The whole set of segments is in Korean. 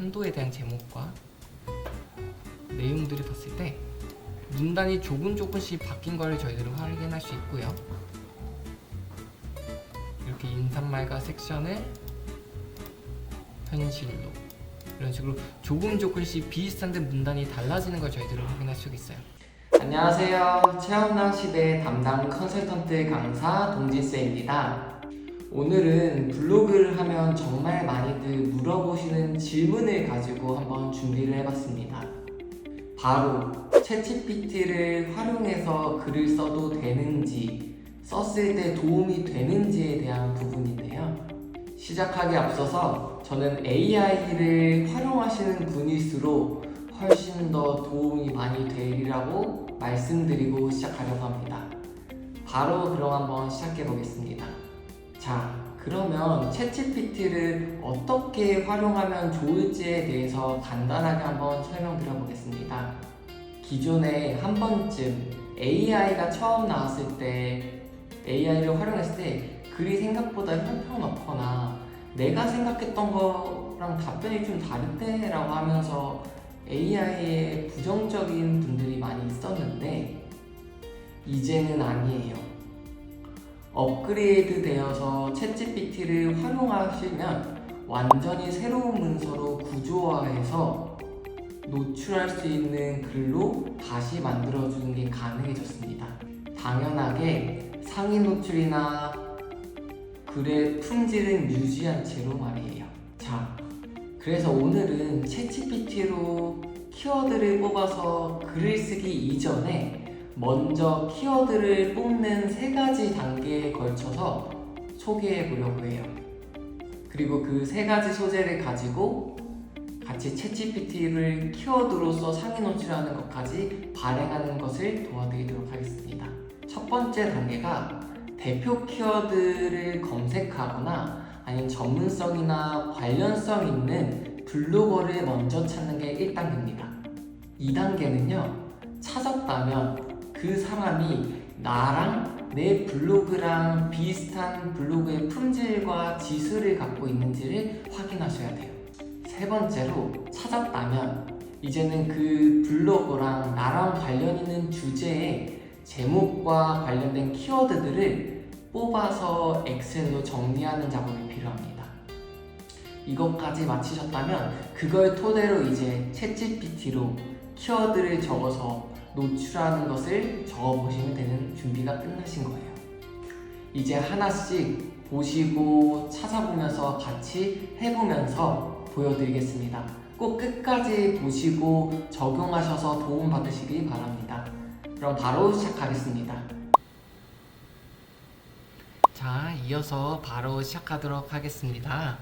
한도에 대한 제목과 내용들을 봤을 때 문단이 조금씩 바뀐 거를 저희들은 확인할 수 있고요. 이렇게 인사말과 섹션을 현실로 이런 식으로 조금씩 비슷한데 문단이 달라지는 걸 저희들은 확인할 수 있어요. 안녕하세요. 체험남 시대 담당 컨설턴트 강사 동진쌤입니다. 오늘은 블로그를 하면 정말 많이들 물어보시는 질문을 가지고 한번 준비를 해봤습니다. 바로 챗GPT를 활용해서 글을 써도 되는지, 썼을 때 도움이 되는지에 대한 부분인데요. 시작하기 앞서서 저는 AI를 활용하시는 분일수록 훨씬 더 도움이 많이 되리라고 말씀드리고 시작하려고 합니다. 바로 그럼 한번 시작해 보겠습니다. 자, 그러면 챗GPT를 어떻게 활용하면 좋을지에 대해서 간단하게 한번 설명드려 보겠습니다. 기존에 한 번쯤 AI가 처음 나왔을 때 AI를 활용했을 때 글이 생각보다 형편없거나 내가 생각했던 거랑 답변이 좀 다른데 라고 하면서 AI에 부정적인 분들이 많이 있었는데 이제는 아니에요. 업그레이드 되어서 챗GPT를 활용하시면 완전히 새로운 문서로 구조화해서 노출할 수 있는 글로 다시 만들어주는 게 가능해졌습니다. 당연하게 상위 노출이나 글의 품질은 유지한 채로 말이에요. 자, 그래서 오늘은 챗GPT로 키워드를 뽑아서 글을 쓰기 이전에 먼저 키워드를 뽑는 3가지 단계에 걸쳐서 소개해 보려고 해요. 그리고 그 3가지 소재를 가지고 같이 챗GPT를 키워드로서 상위 노출하는 것까지 발행하는 것을 도와드리도록 하겠습니다. 첫 번째 단계가 대표 키워드를 검색하거나 아니면 전문성이나 관련성 있는 블로거를 먼저 찾는 게 1단계입니다. 2단계는요, 찾았다면 그 사람이 나랑 내 블로그랑 비슷한 블로그의 품질과 지수를 갖고 있는지를 확인하셔야 돼요. 세 번째로 찾았다면 이제는 그 블로그랑 나랑 관련 있는 주제의 제목과 관련된 키워드들을 뽑아서 엑셀로 정리하는 작업이 필요합니다. 이것까지 마치셨다면 그걸 토대로 이제 챗GPT로 키워드를 적어서 노출하는 것을 적어보시면 되는 준비가 끝나신 거예요. 이제 하나씩 보시고 찾아보면서 같이 해보면서 보여드리겠습니다. 꼭 끝까지 보시고 적용하셔서 도움받으시기 바랍니다. 그럼 바로 시작하겠습니다. 자, 이어서 바로 시작하도록 하겠습니다.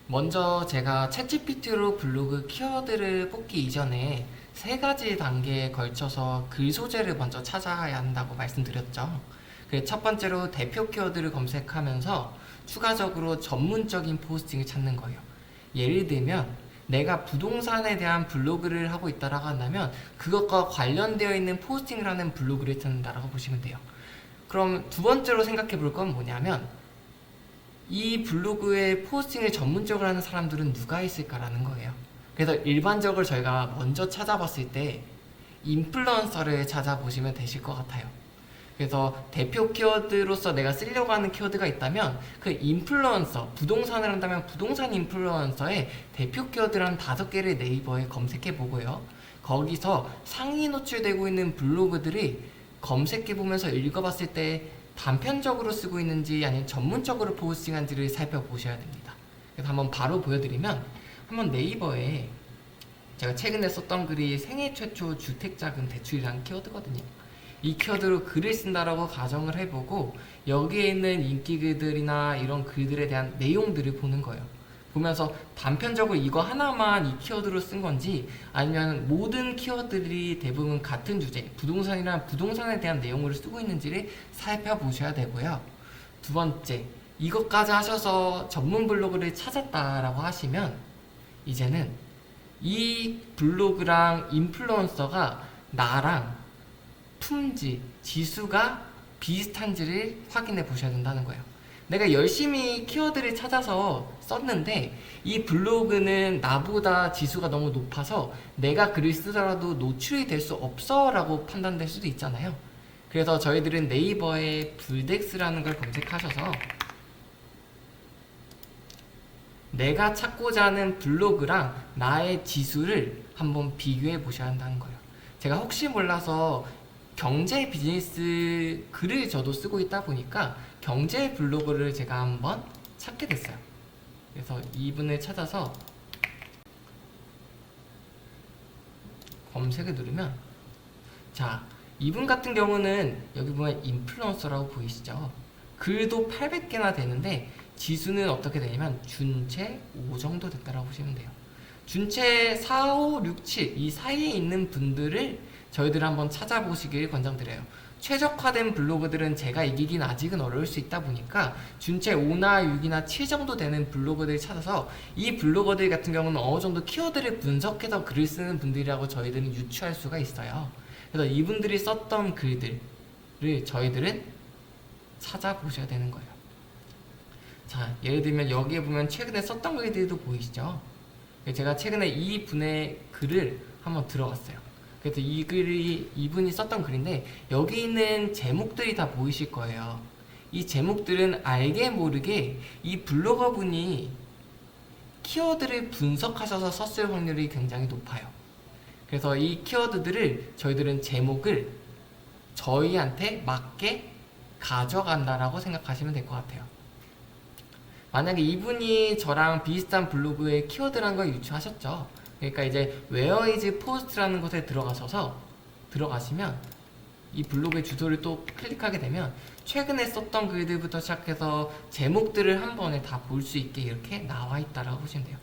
먼저 제가 챗GPT로 블로그 키워드를 뽑기 이전에 3가지 단계에 걸쳐서 글 소재를 먼저 찾아야 한다고 말씀드렸죠. 첫 번째로 대표 키워드를 검색하면서 추가적으로 전문적인 포스팅을 찾는 거예요. 예를 들면 내가 부동산에 대한 블로그를 하고 있다라고 한다면 그것과 관련되어 있는 포스팅을 하는 블로그를 찾는다라고 보시면 돼요. 그럼 두 번째로 생각해 볼 건 뭐냐면 이 블로그에 포스팅을 전문적으로 하는 사람들은 누가 있을까라는 거예요. 그래서 일반적으로 저희가 먼저 찾아봤을 때 인플루언서를 찾아보시면 되실 것 같아요. 그래서 대표 키워드로서 내가 쓰려고 하는 키워드가 있다면 그 인플루언서, 부동산을 한다면 부동산 인플루언서의 대표 키워드라는 5개를 네이버에 검색해 보고요. 거기서 상위 노출되고 있는 블로그들이 검색해 보면서 읽어봤을 때 단편적으로 쓰고 있는지 아니면 전문적으로 포스팅한지를 살펴보셔야 됩니다. 그래서 한번 바로 보여드리면 한번 네이버에 제가 최근에 썼던 글이 생애 최초 주택자금 대출이라는 키워드거든요. 이 키워드로 글을 쓴다라고 가정을 해보고 여기에 있는 인기글들이나 이런 글들에 대한 내용들을 보는 거예요. 보면서 단편적으로 이거 하나만 이 키워드로 쓴 건지 아니면 모든 키워드들이 대부분 같은 주제, 부동산이나 부동산에 대한 내용을 쓰고 있는지를 살펴보셔야 되고요. 두 번째, 이것까지 하셔서 전문 블로그를 찾았다라고 하시면 이제는 이 블로그랑 인플루언서가 나랑 품질, 지수가 비슷한지를 확인해 보셔야 된다는 거예요. 내가 열심히 키워드를 찾아서 썼는데 이 블로그는 나보다 지수가 너무 높아서 내가 글을 쓰더라도 노출이 될 수 없어 라고 판단될 수도 있잖아요. 그래서 저희들은 네이버에 불덱스라는 걸 검색하셔서 내가 찾고자 하는 블로그랑 나의 지수를 한번 비교해 보셔야 한다는 거예요. 제가 혹시 몰라서 경제 비즈니스 글을 저도 쓰고 있다 보니까 경제 블로그를 제가 한번 찾게 됐어요. 그래서 이분을 찾아서 검색을 누르면, 자, 이분 같은 경우는 여기 보면 인플루언서라고 보이시죠? 글도 800개나 되는데 지수는 어떻게 되냐면 준체 5 정도 됐다라고 보시면 돼요. 준체 4, 5, 6, 7 이 사이에 있는 분들을 저희들 한번 찾아보시길 권장드려요. 최적화된 블로그들은 제가 이기긴 아직은 어려울 수 있다 보니까 준체 5나 6이나 7 정도 되는 블로거들을 찾아서 이 블로거들 같은 경우는 어느 정도 키워드를 분석해서 글을 쓰는 분들이라고 저희들은 유추할 수가 있어요. 그래서 이분들이 썼던 글들을 저희들은 찾아보셔야 되는 거예요. 자, 예를 들면 여기에 보면 최근에 썼던 글들도 보이시죠? 제가 최근에 이 분의 글을 한번 들어갔어요. 그래서 이 글이 이분이 썼던 글인데 여기 있는 제목들이 다 보이실 거예요. 이 제목들은 알게 모르게 이 블로거 분이 키워드를 분석하셔서 썼을 확률이 굉장히 높아요. 그래서 이 키워드들을 저희들은 제목을 저희한테 맞게 가져간다라고 생각하시면 될 것 같아요. 만약에 이분이 저랑 비슷한 블로그의 키워드라는 걸 유추하셨죠. 그러니까 이제 where is post라는 곳에 들어가시면 이 블로그의 주소를 또 클릭하게 되면 최근에 썼던 글들부터 시작해서 제목들을 한 번에 다 볼 수 있게 이렇게 나와 있다라고 보시면 돼요.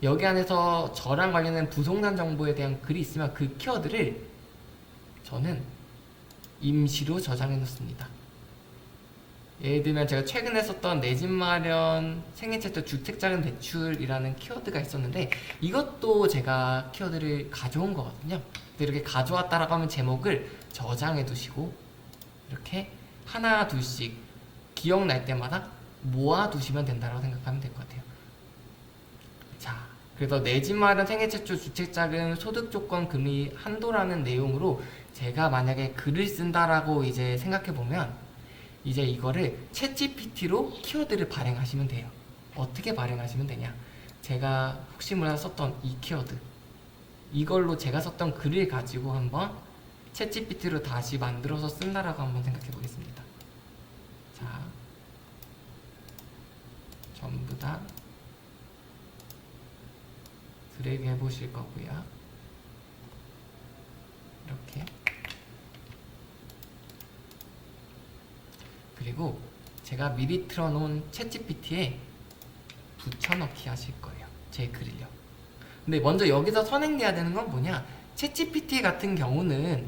여기 안에서 저랑 관련된 부동산 정보에 대한 글이 있으면 그 키워드를 저는 임시로 저장해 놓습니다. 예를 들면 제가 최근에 썼던 내 집 마련 생애채점 주택자금 대출이라는 키워드가 있었는데 이것도 제가 키워드를 가져온 거거든요. 이렇게 가져왔다라고 하면 제목을 저장해 두시고 이렇게 하나 둘씩 기억날 때마다 모아 두시면 된다고 생각하면 될 것 같아요. 자, 그래서 내 집 마련 생애채점 주택자금 소득조건 금리 한도라는 내용으로 제가 만약에 글을 쓴다라고 이제 생각해 보면 이제 이거를 챗GPT로 키워드를 발행하시면 돼요. 어떻게 발행하시면 되냐? 제가 혹시 몰라서 썼던 이 키워드 이걸로 제가 썼던 글을 가지고 한번 챗GPT로 다시 만들어서 쓴다라고 한번 생각해 보겠습니다. 자, 전부 다 드래그 해 보실 거고요. 이렇게. 그리고 제가 미리 틀어놓은 챗GPT에 붙여넣기 하실 거예요. 제 글을요. 근데 먼저 여기서 선행돼야 되는 건 뭐냐? 챗GPT 같은 경우는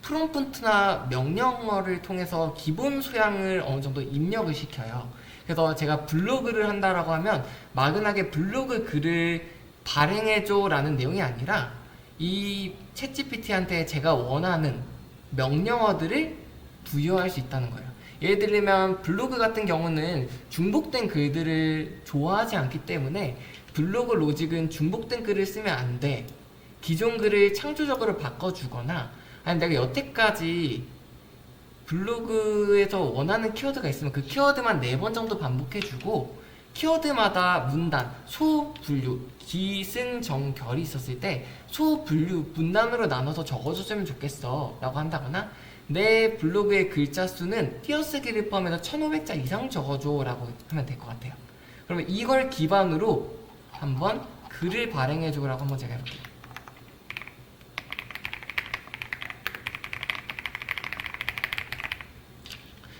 프롬프트나 명령어를 통해서 기본 소양을 어느 정도 입력을 시켜요. 그래서 제가 블로그를 한다라고 하면 막연하게 블로그 글을 발행해줘 라는 내용이 아니라 이 챗GPT한테 제가 원하는 명령어들을 부여할 수 있다는 거예요. 예를 들면 블로그 같은 경우는 중복된 글들을 좋아하지 않기 때문에 블로그 로직은 중복된 글을 쓰면 안 돼. 기존 글을 창조적으로 바꿔주거나 아니면 내가 여태까지 블로그에서 원하는 키워드가 있으면 그 키워드만 4번 정도 반복해주고 키워드마다 문단, 소, 분류, 기승, 정, 결이 있었을 때 소, 분류, 문단으로 나눠서 적어줬으면 좋겠어 라고 한다거나 내 블로그의 글자 수는 띄어쓰기를 포함해서 1500자 이상 적어줘 라고 하면 될 것 같아요. 그러면 이걸 기반으로 한번 글을 발행해줘 라고 한번 제가 해볼게요.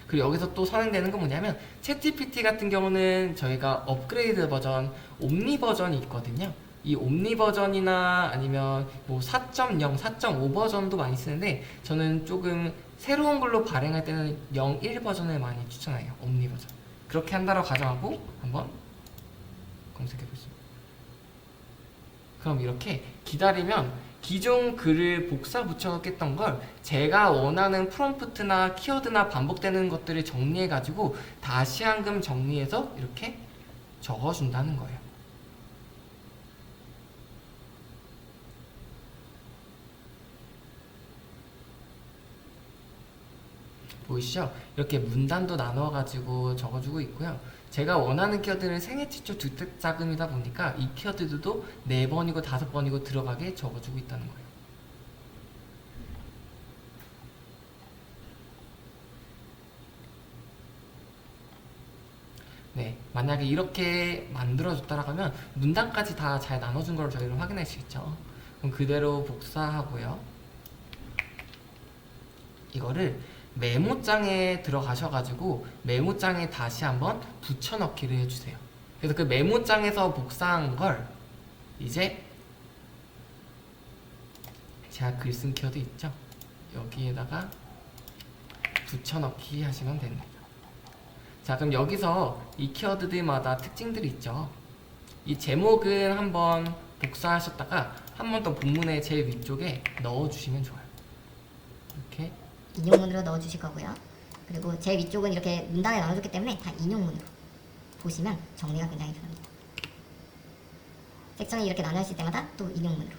그리고 여기서 또 선행되는 건 뭐냐면 챗GPT 같은 경우는 저희가 업그레이드 버전, 옴니 버전이 있거든요. 이 옴니 버전이나 아니면 뭐 4.0, 4.5 버전도 많이 쓰는데 저는 조금 새로운 걸로 발행할 때는 0.1 버전을 많이 추천해요. 옴니 버전. 그렇게 한다고 가정하고 한번 검색해 보시죠. 그럼 이렇게 기다리면 기존 글을 복사 붙여넣겠던 걸 제가 원하는 프롬프트나 키워드나 반복되는 것들을 정리해가지고 다시 한금 정리해서 이렇게 적어준다는 거예요. 보이시죠? 이렇게 문단도 나눠가지고 적어주고 있고요. 제가 원하는 키워드는 생애 최초 주택자금이다 보니까 이 키워드도 4번이고 5번이고 들어가게 적어주고 있다는 거예요. 네, 만약에 이렇게 만들어줬다라고 하면 문단까지 다 잘 나눠준 걸 저희는 확인할 수 있죠. 그럼 그대로 복사하고요. 이거를 메모장에 들어가셔가지고 메모장에 다시 한번 붙여넣기를 해주세요. 그래서 그 메모장에서 복사한 걸 이제 제가 글 쓴 키워드 있죠? 여기에다가 붙여넣기 하시면 됩니다. 자, 그럼 여기서 이 키워드들마다 특징들이 있죠. 이 제목은 한번 복사하셨다가 한 번 더 본문의 제일 위쪽에 넣어주시면 좋아요. 이렇게 인용문으로 넣어주실 거고요. 그리고 제일 위쪽은 이렇게 문단에 나눠줬기 때문에 다 인용문으로 보시면 정리가 굉장히 편합니다. 섹션이 이렇게 나눠있을 때마다 또 인용문으로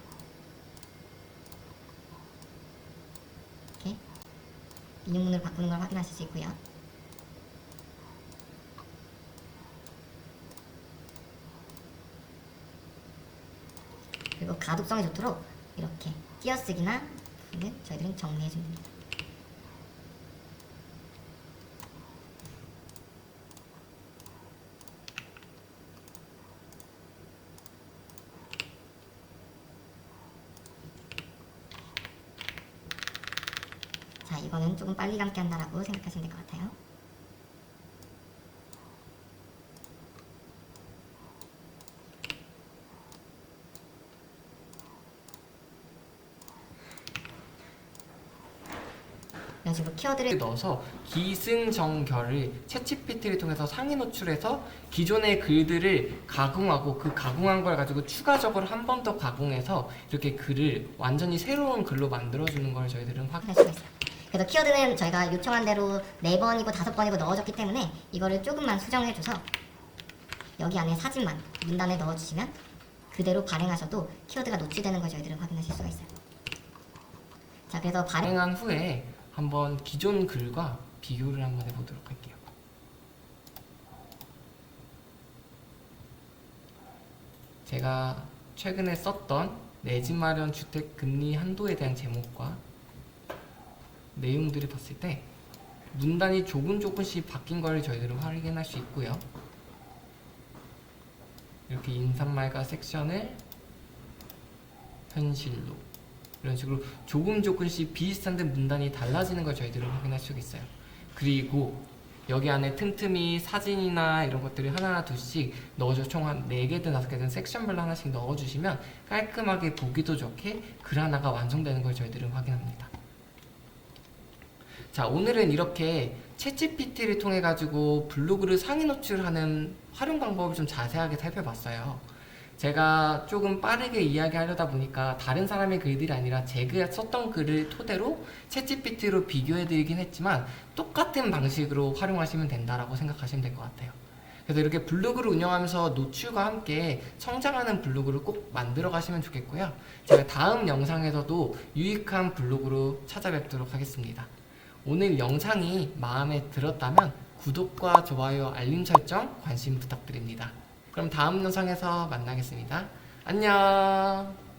이렇게 인용문으로 바꾸는 걸 확인하실 수 있고요. 그리고 가독성이 좋도록 이렇게 띄어쓰기나 부분을 저희들은 정리해 줍니다. 자, 이거는 조금 빨리 감기 한다라고 생각하시면 될 것 같아요. 이런 식으로 키워드를 넣어서 기승전결을 챗GPT를 통해서 상위 노출해서 기존의 글들을 가공하고 그 가공한 걸 가지고 추가적으로 한 번 더 가공해서 이렇게 글을 완전히 새로운 글로 만들어주는 걸 저희들은 확인할 수가 있어요. 그래서 키워드는 저희가 요청한 대로 4번이고 5번이고 넣어줬기 때문에 이거를 조금만 수정해줘서 여기 안에 사진만 문단에 넣어주시면 그대로 발행하셔도 키워드가 노출되는 걸 저희들은 확인하실 수가 있어요. 자, 그래서 발행한 후에 한번 기존 글과 비교를 한번 해보도록 할게요. 제가 최근에 썼던 내 집 마련 주택 금리 한도에 대한 제목과 내용들을 봤을 때 문단이 조금씩 바뀐 걸 저희들은 확인할 수 있고요. 이렇게 인사말과 섹션을 현실로 이런 식으로 조금씩 비슷한데 문단이 달라지는 걸 저희들은 확인할 수 있어요. 그리고 여기 안에 틈틈이 사진이나 이런 것들을 하나 둘씩 넣어줘 총 한 4개든 5개든 섹션별로 하나씩 넣어주시면 깔끔하게 보기도 좋게 글 하나가 완성되는 걸 저희들은 확인합니다. 자, 오늘은 이렇게 챗GPT를 통해 가지고 블로그를 상위 노출하는 활용 방법을 좀 자세하게 살펴봤어요. 제가 조금 빠르게 이야기하려다 보니까 다른 사람의 글들이 아니라 제가 썼던 글을 토대로 챗GPT로 비교해드리긴 했지만 똑같은 방식으로 활용하시면 된다라고 생각하시면 될 것 같아요. 그래서 이렇게 블로그를 운영하면서 노출과 함께 성장하는 블로그를 꼭 만들어 가시면 좋겠고요. 제가 다음 영상에서도 유익한 블로그로 찾아뵙도록 하겠습니다. 오늘 영상이 마음에 들었다면 구독과 좋아요, 알림 설정 관심 부탁드립니다. 그럼 다음 영상에서 만나겠습니다. 안녕.